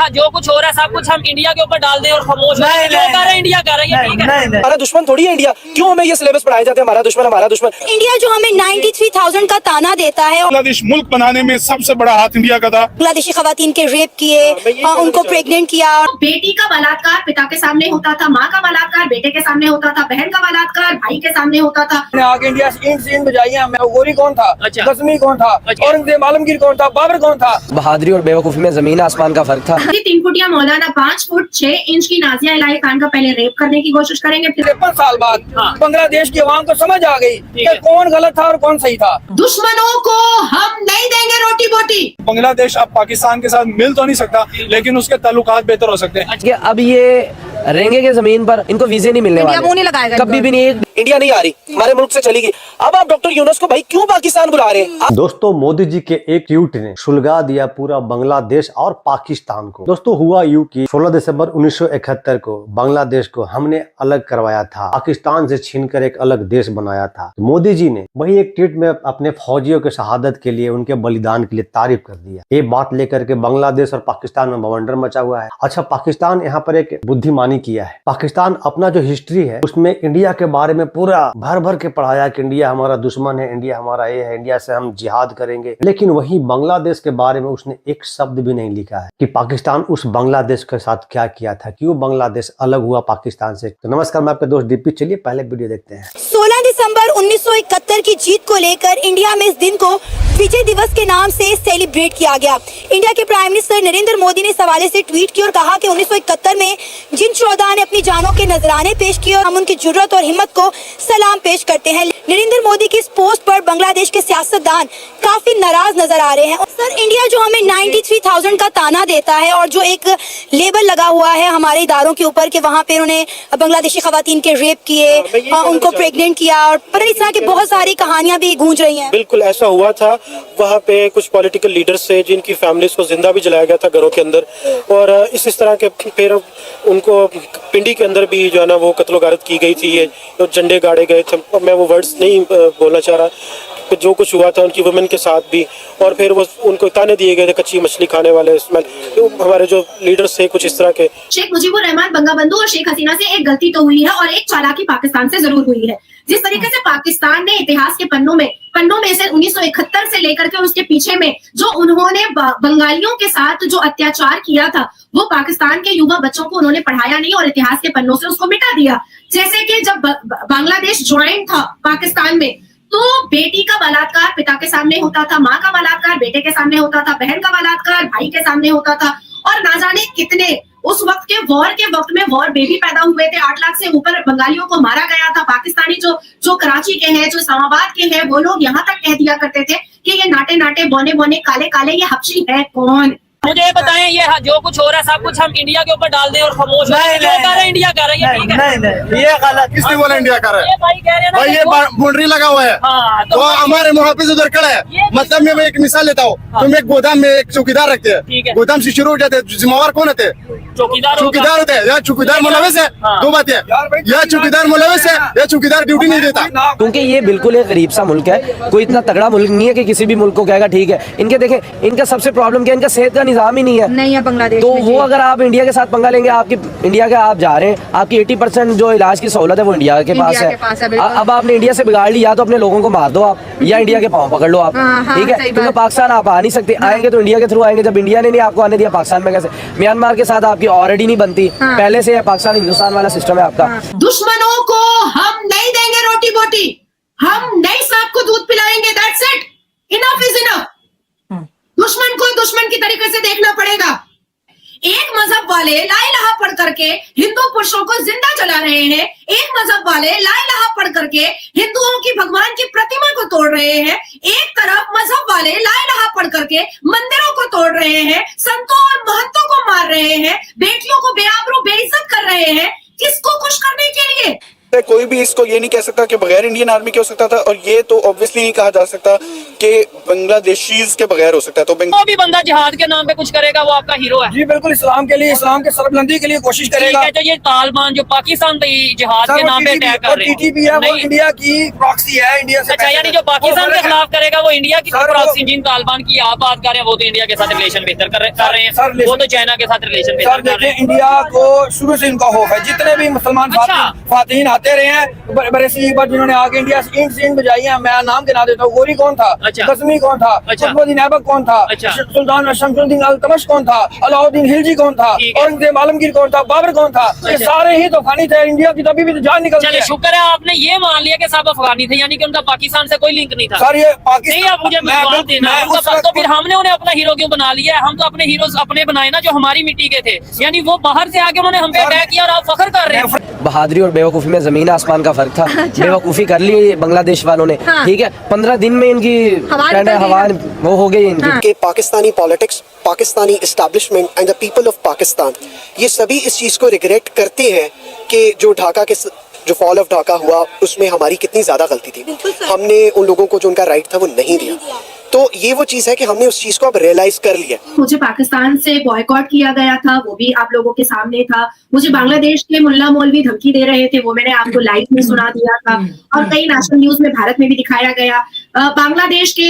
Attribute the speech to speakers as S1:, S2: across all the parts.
S1: जो कुछ हो रहा है सब कुछ हम इंडिया के ऊपर डाल दें और खामोश हो जाएं? जो कर रहे हैं इंडिया कर रहा है, ठीक है।
S2: हमारा दुश्मन थोड़ी है इंडिया, क्यों हमें ये सिलेबस पढ़ाए जाते हैं हमारा दुश्मन।
S3: इंडिया जो हमें 93,000 का ताना देता है,
S4: बांग्लादेश मुल्क बनाने में सबसे बड़ा हाथ इंडिया का था।
S3: बांग्लादेशी खवातीन के रेप किए, उनको प्रेग्नेंट किया।
S5: बेटी का बलात्कार पिता के सामने होता था, माँ का बलात्कार बेटे के सामने होता था, बहन का बलात्कार भाई के सामने होता था।
S6: आगे इंडिया सीन बजाई हमें, गोरी कौन था,
S1: अच्छा।
S6: दसवीं कौन था, औरंगजेब आलमगीर कौन था, बाबर कौन था।
S7: बहादुरी और बेवकूफी में जमीन आसमान का फर्क था।
S5: 3 फुटिया मौलाना 5 फुट 6 इंच की नाजिया इलाही खान का पहले रेप करने की कोशिश करेंगे, फिर
S6: 53 साल बाद
S1: हाँ।
S6: बांग्लादेश की आवाम को समझ आ गई कि
S1: है।
S6: कौन गलत था और कौन सही था।
S5: दुश्मनों को हम नहीं देंगे रोटी बोटी।
S4: बांग्लादेश अब पाकिस्तान के साथ मिल तो नहीं सकता, लेकिन उसके ताल्लुकात बेहतर हो सकते हैं।
S7: कि अब ये रहेंगे के जमीन पर, इनको वीजे नहीं मिलने वाले,
S3: नहीं लगाएगा
S7: कभी भी नहीं।
S2: इंडिया नहीं आ रही, हमारे मुल्क से चली गई। अब आप डॉक्टर यूनुस को भाई क्यों पाकिस्तान बुला रहे हैं?
S8: दोस्तों, मोदी जी के एक ट्वीट ने सुलगा दिया पूरा बांग्लादेश और पाकिस्तान को। दोस्तों, हुआ यूं कि 16 दिसंबर 1971 को बांग्लादेश को हमने अलग करवाया था, पाकिस्तान से छीनकर एक अलग देश बनाया था। तो मोदी जी ने वही एक ट्वीट में अपने फौजियों के शहादत के लिए, उनके बलिदान के लिए तारीफ कर दिया। ये बात लेकर के बांग्लादेश और पाकिस्तान में बवंडर मचा हुआ है। अच्छा, पाकिस्तान यहाँ पर एक बुद्धिमानी किया है। पाकिस्तान अपना जो हिस्ट्री है उसमें इंडिया के बारे में पूरा भर भर के पढ़ाया कि इंडिया हमारा दुश्मन है, इंडिया हमारा ये है, इंडिया से हम जिहाद करेंगे। लेकिन वही बांग्लादेश के बारे में उसने एक शब्द भी नहीं लिखा है कि पाकिस्तान उस बांग्लादेश के साथ क्या किया था, क्यों बांग्लादेश अलग हुआ पाकिस्तान से। तो नमस्कार, मैं आपका दोस्त दीपी। चलिए पहले वीडियो देखते हैं।
S3: 16 दिसंबर 1971 की जीत को लेकर इंडिया में इस दिन को विजय दिवस के नाम से सेलिब्रेट किया गया। इंडिया के प्राइम मिनिस्टर नरेंद्र मोदी ने इस हवाले से ट्वीट की और कहा कि 1971 में जिन शोहदा ने अपनी जानों के नजराने पेश किए, और हम उनकी जुर्रत और हिम्मत को सलाम पेश करते हैं। नरेंद्र मोदी की इस पोस्ट पर बांग्लादेश के सियासतदान काफी नाराज नजर आ रहे हैं। सर, इंडिया जो हमें 93,000 का ताना देता है और जो एक लेबल लगा हुआ है हमारे इदारों के ऊपर कि वहाँ पे उन्होंने बांग्लादेशी खवातीन के रेप किए, उनको प्रेग्नेंट किया, और पर इस तरह की बहुत सारी कहानियां भी गूंज रही हैं।
S9: बिल्कुल ऐसा हुआ था। वहाँ पे कुछ पॉलिटिकल लीडर्स थे जिनकी फैमिलीज को जिंदा भी जलाया गया था घरों के अंदर, और इस तरह के फिर उनको पिंडी के अंदर भी जो है ना वो कत्लो गारत की गई थी, ये जो झंडे गाड़े गए थे। मैं वो वर्ड्स नहीं बोलना चाह रहा, फिर जो कुछ हुआ था उनकी वुमेन के साथ भी, और फिर वो उनको ताने दिए गए थे कच्ची मछली खाने वाले। तो हमारे जो लीडर्स थे कुछ इस तरह के।
S5: शेख मुजीबुर रहमान बंगाबंधु और शेख हसीना से एक गलती तो हुई है और एक चालाकी पाकिस्तान से जरूर हुई है। जिस तरीके से पाकिस्तान ने इतिहास के पन्नों में से 1971 से लेकर के उसके पीछे में जो उन्होंने बंगालियों के साथ जो अत्याचार किया था, वो पाकिस्तान के युवा बच्चों को उन्होंने पढ़ाया नहीं और इतिहास के पन्नों से उसको मिटा दिया। जैसे कि जब बांग्लादेश ज्वाइन था पाकिस्तान में, तो बेटी का बलात्कार पिता के सामने होता था, माँ का बलात्कार बेटे के सामने होता था, बहन का बलात्कार भाई के सामने होता था, और ना जाने कितने उस वक्त के वक्त में वॉर बेबी पैदा हुए थे। 8 लाख से ऊपर बंगालियों को मारा गया था। पाकिस्तानी जो कराची के हैं, जो इस्लामाबाद के हैं, वो लोग यहाँ तक कह दिया करते थे कि ये नाटे नाटे बौने बौने काले काले ये हबशी है कौन।
S1: मुझे ये बताएं, ये जो कुछ हो रहा है सब कुछ हम इंडिया के ऊपर डाल दें और खामोश हो जाएं? जो कर रहे हैं इंडिया कर रहा है, ठीक है।
S6: नहीं, ये गलत।
S4: किसने बोला इंडिया कर रहा है?
S1: ये भाई कह रहे हैं ना
S4: भाई, ये बाउंड्री लगा हुआ है।
S1: हाँ,
S4: तो हमारे मुहाफिज उधर खड़ा है। मतलब मैं एक मिसाल लेता हूँ, तुम एक गोदाम में एक चौकीदार रखते हैं, गोदाम से शुरू हो जाते हैं, जिम्मेवार कौन होते हैं? चौकीदार होते हैं। या चौकीदार मुलविस है, दो बातें, या चौकीदार मुलविस है या चौकीदार ड्यूटी नहीं देता।
S7: क्योंकि ये बिल्कुल एक गरीब सा मुल्क है, कोई इतना तगड़ा मुल्क नहीं है कि किसी भी मुल्क को कहेगा ठीक है। इनके देखें, इनका सबसे प्रॉब्लम क्या है, इनका सेहत का निजाम ही नहीं है बांग्लादेश। तो वो अगर आप इंडिया के साथ पंगा लेंगे, आपकी इंडिया का आप जा रहे हैं, आपकी 80% जो इलाज की सहूलत है वो इंडिया के पास है। अब आपने इंडिया से बिगाड़ लिया, तो अपने लोगों को मार दो आप, या इंडिया के पाँव पकड़ लो आप, ठीक है। क्योंकि पाकिस्तान आप आ नहीं सकते, आएंगे तो इंडिया के थ्रू आएंगे। जब इंडिया ने नहीं आपको आने दिया, पाकिस्तान में कैसे? म्यांमार के साथ आपकी ऑलरेडी नहीं बनती, पहले से पाकिस्तान हिंदुस्तान वाला सिस्टम है आपका।
S5: दुश्मनों को हम नहीं देंगे रोटी बोटी, हम नहीं सांप को दूध पिलाएंगे। That's it, enough is enough. दुश्मन को दुश्मन की तरीके से देखना पड़ेगा। एक मजहब वाले ला इलाहा पढ़ करके हिंदू पुरुषों को जिंदा जला रहे हैं, एक मजहब वाले ला इलाहा पढ़ करके हिंदुओं की भगवान की प्रतिमा को तोड़ रहे हैं, एक तरफ मजहब वाले ला इलाहा पढ़ करके मंदिरों को तोड़ रहे हैं, संतों और महंतों को मार रहे हैं, बेटियों को बेआबरू बेइज्जत कर रहे हैं। किसको खुश करने के लिए?
S10: कोई भी इसको ये नहीं कह सकता कि बगैर इंडियन आर्मी के हो सकता था, और ये तो ऑब्वियसली नहीं कहा जा सकता कि बांग्लादेशीज के बगैर हो सकता है। तो
S1: वो भी बंदा जिहाद के नाम पे कुछ करेगा वो आपका हीरो है।
S6: जी बिल्कुल, इस्लाम के लिए, इस्लाम के सरबलंदी के लिए कोशिश करेगा।
S1: तो ये तालिबान जो पाकिस्तान पे जिहाद के नाम पे अटैक कर रहे हैं,
S6: टीटीपी है, वो इंडिया की प्रॉक्सी है, इंडिया से।
S1: अच्छा, यानी जो पाकिस्तान के खिलाफ करेगा वो इंडिया की प्रॉक्सी। जिन तालिबान की आप बात कर रहे हैं वो तो इंडिया के साथ रिलेशन बेहतर कर रहे हैं, वो तो चाइना के साथ रिलेशन बेहतर कर रहे हैं।
S6: इंडिया को शुरू से इनका खौफ है, जितने भी मुसलमान फातिहीन आते रहे हैं बरसी पर, जिन्होंने आगे इंडिया से ईंट सींट बजाई है। मैं नाम गिना देता हूँ, गोरी कौन था, गजनी कौन था, कुतुबुद्दीन ऐबक कौन था, सुल्तान शमसुद्दीन अल्तमश कौन था, अलाउद्दीन खिलजी कौन था, औरंगजेब आलमगीर कौन था, बाबर कौन था। ये सारे ही तो अफगानी थे। इंडिया की तभी भी तो जान निकल गई।
S1: शुक्र है आपने ये मान लिया कि सब अफगानी थे, यानी कि उनका पाकिस्तान से कोई लिंक नहीं था।
S6: सर ये पाकिस्तान,
S1: आप मुझे तो फिर हमने उन्हें अपना हीरो क्यों बना लिया है? हम तो अपने हीरो अपने बनाए ना जो हमारी मिट्टी के थे, यानी वो बाहर से आके उन्होंने हम पे अटैक किया और आप फख्र कर रहे हैं।
S7: बहादुरी और बेवकूफ़ी में जमीन आसमान का फर्क था। बेवकूफ़ी कर ली बांग्लादेश वालों ने, ठीक है, 15 दिन में इनकी हवा वो हो गई इनकी।
S2: Pakistani politics, Pakistani establishment and the people of Pakistan, ये सभी इस चीज़ को रिग्रेट करते हैं कि जो फॉल ऑफ ढाका हुआ उसमें हमारी कितनी ज़्यादा गलती थी। हमने उन लोगों को जो उनका राइट था वो नहीं दिया। तो ये वो चीज़ है कि हमने उस चीज़ को अब रियलाइज कर लिया।
S5: मुझे पाकिस्तान से बॉयकॉट किया गया था, वो भी आप लोगों के सामने था। मुझे बांग्लादेश के मुल्ला मौलवी धमकी दे रहे थे, वो मैंने आपको लाइव में सुना दिया था, और कई नेशनल न्यूज में भारत में भी दिखाया गया। बांग्लादेश के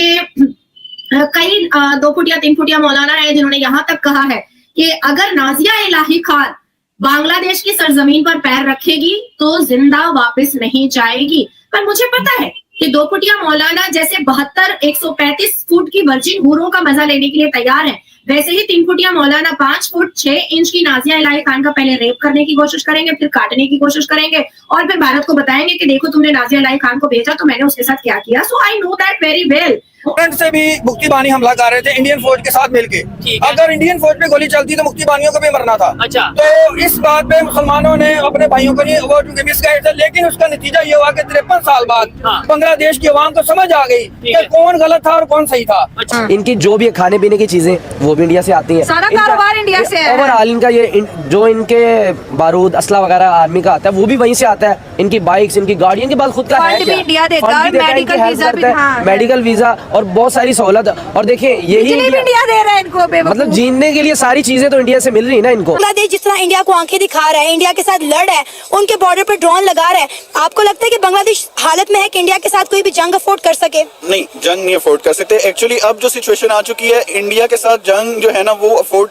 S5: कई 2 फुटिया 3 फुटिया मौलाना है जिन्होंने यहाँ तक कहा है कि अगर नाजिया इलाही खान बांग्लादेश की सरजमीन पर पैर रखेगी तो जिंदा वापस नहीं जाएगी। पर मुझे पता है कि 2 फुटिया मौलाना जैसे 135 फुट की वर्जिन हूरों का मजा लेने के लिए तैयार है, वैसे ही 3 फुटिया मौलाना 5 फुट 6 इंच की नाजिया इलाही खान का पहले रेप करने की कोशिश करेंगे, फिर काटने की कोशिश करेंगे, और फिर भारत को बताएंगे कि देखो तुमने नाजिया इलाही खान को भेजा तो मैंने उसके साथ क्या किया। So I know that very well.
S6: Front से भी मुक्ति बानी हमला कर रहे थे इंडियन फौज के साथ मिलके। अगर इंडियन फौज पे गोली चलती तो मुक्ति बानियों को भी मरना था।
S1: अच्छा।
S6: तो इस बात पे मुसलमानों ने अपने भाइयों को नहीं वो मिस गए थे, लेकिन उसका नतीजा ये हुआ कि 53 साल बाद बांग्लादेश की आवाम को समझ आ गई कि कौन गलत था और कौन सही था।
S7: इनकी जो भी खाने पीने की चीजें वो भी इंडिया से आती है,
S3: सारा कारोबार इंडिया से है।
S7: ओवरऑल इनका ये जो इनके बारूद असला वगैरह आर्मी का आता है वो भी वहीं से आता है। इनकी बाइक्स, इनकी गाड़ी, इनके पास खुद का है क्या?
S3: इंडिया देता है, मेडिकल वीजा भी,
S7: मेडिकल वीजा और बहुत सारी सहूलत। और देखिए यही
S3: इंडिया दे रहा है इनको,
S7: मतलब जीने के लिए सारी चीजें तो इंडिया से मिल रही है ना इनको।
S3: बांग्लादेश जिस तरह इंडिया को आंखें दिखा रहा है, इंडिया के साथ लड़ रहा है, उनके बॉर्डर पर ड्रोन लगा रहा है, आपको लगता है कि बांग्लादेश हालत में है कि इंडिया के साथ कोई भी जंग अफोर्ड कर सके?
S10: नहीं, जंग नहीं अफोर्ड कर सकते। एक्चुअली अब जो सिचुएशन आ चुकी है, इंडिया के साथ जंग जो है ना वो अफोर्ड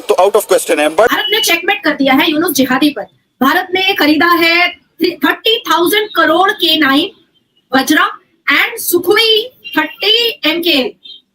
S10: तो आउट ऑफ क्वेश्चन है। बट
S5: भारत ने चेकमेट कर दिया है यूनुस जिहादी पर। भारत ने खरीदा है 30,000 crore K9 Vajra and Sukhoi 30 MKN।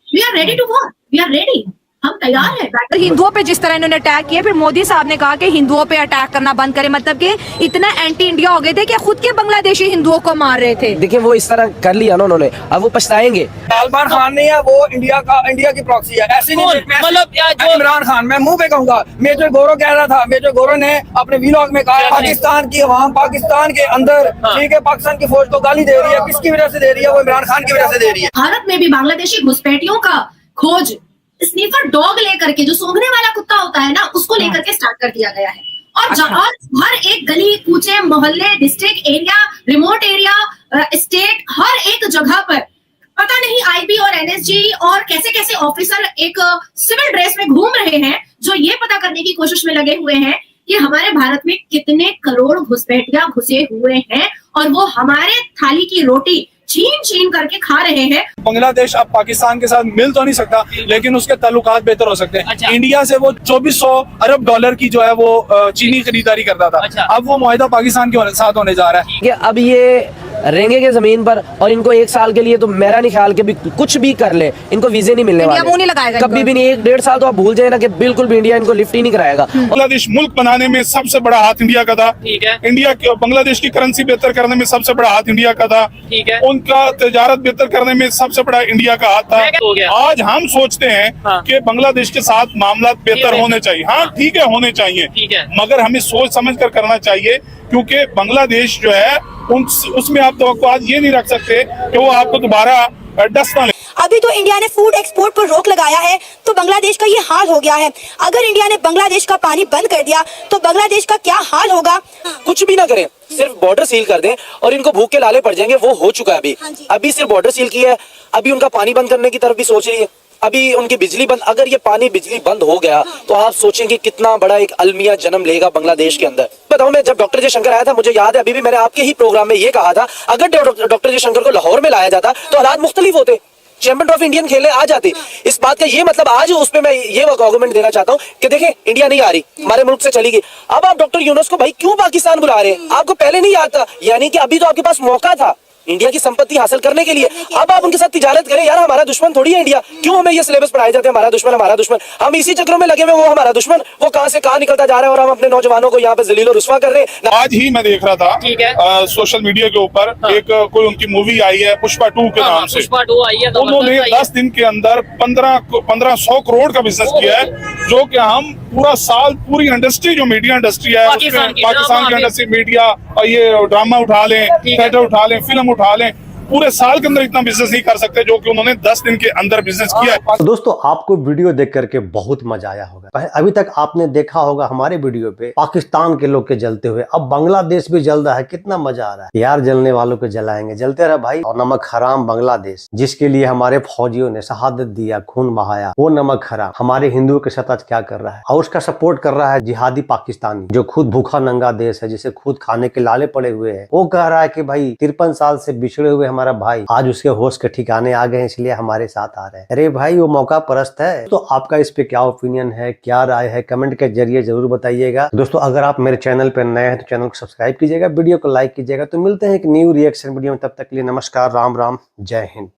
S5: We are ready to war, we are ready, हम तैयार हैं।
S3: हिंदुओं पे जिस तरह इन्होंने अटैक किया, फिर मोदी साहब ने कहा कि हिंदुओं पे अटैक करना बंद करें, मतलब कि इतना एंटी इंडिया हो गए थे कि खुद के बांग्लादेशी हिंदुओं को मार रहे थे।
S7: देखिए वो इस तरह कर लिया ना उन्होंने, अब वो पछताएंगे।
S6: इमरान खान नहीं है, वो इंडिया की प्रॉक्सी है। ऐसे नहीं, मतलब इमरान खान, मैं मुंह पे कहूंगा, मेजर गौरव कह रहा था, मेजर गौरव ने अपने व्लॉग में कहा पाकिस्तान की अवाम पाकिस्तान के अंदर ठीक है पाकिस्तान की फौज को गाली दे रही है, किसकी वजह से दे रही है? वो इमरान खान की वजह से दे रही है।
S5: भारत में भी बांग्लादेशी घुसपैठियों का खोज स्नीफर डॉग लेकर के, जो सूंघने वाला कुत्ता होता है ना, उसको लेकर के स्टार्ट कर दिया गया है। और जहाँ हर एक गली कूचे मोहल्ले district area remote area state हर एक जगह पर पता नहीं आईबी और एनएसजी और कैसे कैसे ऑफिसर एक सिविल ड्रेस में घूम रहे हैं, जो ये पता करने की कोशिश में लगे हुए हैं कि हमारे भारत में कितने करोड़ घुसपैठिया घुसे हुए हैं और वो हमारे थाली की रोटी छीन छीन करके खा रहे हैं।
S11: बांग्लादेश अब पाकिस्तान के साथ मिल तो नहीं सकता, लेकिन उसके ताल्लुकात बेहतर हो सकते हैं।
S1: अच्छा।
S11: इंडिया से वो 2400 अरब डॉलर की जो है वो चीनी खरीदारी करता था।
S1: अच्छा।
S11: अब वो मुआहिदा पाकिस्तान के साथ होने जा रहा है।
S7: अब ये रहेंगे के जमीन पर और इनको 1 साल के लिए तो मेरा नहीं ख्याल कि भी कुछ भी कर ले इनको वीजे नहीं मिलने वाले, कभी भी नहीं। 1-1.5 साल तो आप भूल जाए ना कि बिल्कुल भी इंडिया इनको लिफ्ट ही नहीं कराएगा।
S11: बांग्लादेश मुल्क बनाने में सबसे बड़ा हाथ इंडिया का था।
S1: ठीक है।
S11: इंडिया बांग्लादेश की करेंसी बेहतर करने में सबसे बड़ा हाथ इंडिया का था।
S1: ठीक है।
S11: उनका तजारत बेहतर करने में सबसे बड़ा इंडिया का हाथ था। आज हम सोचते हैं कि बांग्लादेश के साथ मामला बेहतर होने चाहिए। हाँ ठीक है, होने चाहिए, मगर हमें सोच समझ कर करना चाहिए, क्योंकि बांग्लादेश जो है उसमें आप तो आज ये नहीं रख सकते कि वो आपको दोबारा डस्ट ना ले।
S3: अभी तो इंडिया ने फूड एक्सपोर्ट पर रोक लगाया है, तो बांग्लादेश का ये हाल हो गया है। अगर इंडिया ने बांग्लादेश का पानी बंद कर दिया तो बांग्लादेश का क्या हाल होगा?
S7: कुछ भी ना करें, सिर्फ बॉर्डर सील कर दें और इनको भूख के लाले पड़ जाएंगे। वो हो चुका है अभी सिर्फ बॉर्डर सील किया है, अभी उनका पानी बंद करने की तरफ भी सोच रही है, अभी उनकी बिजली बंद। अगर ये पानी बिजली बंद हो गया तो आप सोचेंगे कितना बड़ा एक अलमिया जन्म लेगा बांग्लादेश के अंदर। बताओ, मैं जब डॉक्टर जयशंकर आया था, मुझे याद है अभी भी मैंने आपके ही प्रोग्राम में ये कहा था, अगर डॉक्टर जयशंकर को लाहौर में लाया जाता तो हालात मुख्तलिफ होते, चैंपियन ट्रॉफी इंडियन खेलने आ जाते। इस बात का ये मतलब आज उस पे मैं ये आर्गुमेंट देना चाहता हूँ कि देखें, इंडिया नहीं आ रही, हमारे मुल्क से चली गई। अब आप डॉक्टर यूनुस को भाई क्यों पाकिस्तान बुला रहे हैं? आपको पहले नहीं याद था? यानी कि अभी तो आपके पास मौका था इंडिया की संपत्ति हासिल करने के लिए। अब आप उनके साथ तिजारत करें। यार, हमारा दुश्मन थोड़ी है इंडिया। क्यों हमें ये सिलेबस पढ़ाए जाते हैं हमारा दुश्मन, हमारा दुश्मन? हम इसी चक्रों में लगे हुए, वो हमारा दुश्मन, वो कहां से कहां निकलता जा रहा है और हम अपने नौजवानों को यहाँ पे जलील और रुस्वा कर रहे हैं।
S11: आज ही मैं देख रहा था सोशल मीडिया के ऊपर एक कोई उनकी मूवी आई है पुष्पा 2 के नाम से।
S1: पुष्पा 2 आई है,
S11: उन्होंने 10 दिन के अंदर 1500 करोड़ का बिजनेस किया है, जो कि हम पूरा साल पूरी इंडस्ट्री, जो मीडिया इंडस्ट्री है पाकिस्तान की इंडस्ट्री, मीडिया और ये ड्रामा उठा लें, थिएटर उठा लें, फिल्म उठा लें, पूरे साल के अंदर इतना बिजनेस नहीं कर सकते जो कि उन्होंने 10 दिन के अंदर बिजनेस किया है।
S8: तो दोस्तों, आपको वीडियो देख करके बहुत मजा आया होगा। अभी तक आपने देखा होगा हमारे वीडियो पे पाकिस्तान के लोग के जलते हुए, अब बांग्लादेश भी जल रहा है। कितना मजा आ रहा है यार, जलने वालों को जलाएंगे, जलते रहे भाई। और नमक हराम बांग्लादेश, जिसके लिए हमारे फौजियों ने शहादत दिया, खून बहाया, वो नमक हराम हमारे हिंदुओं के साथ आज क्या कर रहा है। और उसका सपोर्ट कर रहा है जिहादी पाकिस्तानी, जो खुद भूखा नंगा देश है, जिसे खुद खाने के लाले पड़े हुए है। वो कह रहा है कि भाई 53 साल से बिछड़े हुए हमारा भाई आज उसके होश के ठिकाने आ गए, इसलिए हमारे साथ आ रहे हैं। अरे भाई, वो मौका परस्त है। तो आपका इस पे क्या ओपिनियन है, क्या राय है, कमेंट के जरिए जरूर बताइएगा। दोस्तों, अगर आप मेरे चैनल पर नए हैं तो चैनल को सब्सक्राइब कीजिएगा, वीडियो को लाइक कीजिएगा। तो मिलते हैं एक न्यू रिएक्शन वीडियो में, तब तक के लिए नमस्कार, राम राम, जय हिंद।